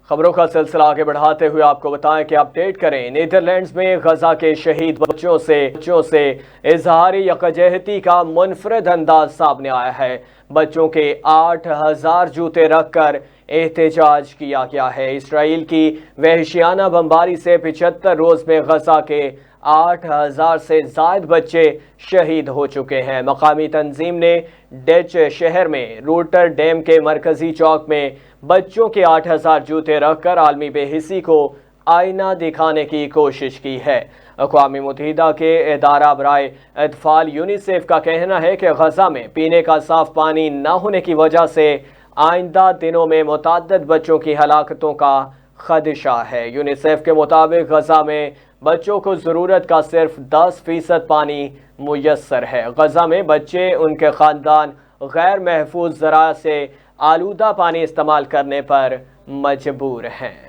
خبروں کا سلسلہ آگے بڑھاتے ہوئے آپ کو بتائیں کہ اپڈیٹ کریں۔ نیدرلینڈز میں غزہ کے شہید بچوں سے اظہار یکجہتی کا منفرد انداز سامنے آیا ہے۔ بچوں کے 8,000 جوتے رکھ کر احتجاج کیا گیا ہے۔ اسرائیل کی وحشیانہ بمباری سے 75 روز میں غزہ کے 8,000 سے زائد بچے شہید ہو چکے ہیں۔ مقامی تنظیم نے ڈچ شہر میں روٹر ڈیم کے مرکزی چوک میں بچوں کے 8,000 جوتے رکھ کر عالمی بے حسی کو آئینہ دکھانے کی کوشش کی ہے۔ اقوام متحدہ کے ادارہ برائے اطفال یونیسیف کا کہنا ہے کہ غزہ میں پینے کا صاف پانی نہ ہونے کی وجہ سے آئندہ دنوں میں متعدد بچوں کی ہلاکتوں کا خدشہ ہے۔ یونیسیف کے مطابق غزہ میں بچوں کو ضرورت کا صرف 10% پانی میسر ہے۔ غزہ میں بچے ان کے خاندان غیر محفوظ ذرائع سے آلودہ پانی استعمال کرنے پر مجبور ہیں۔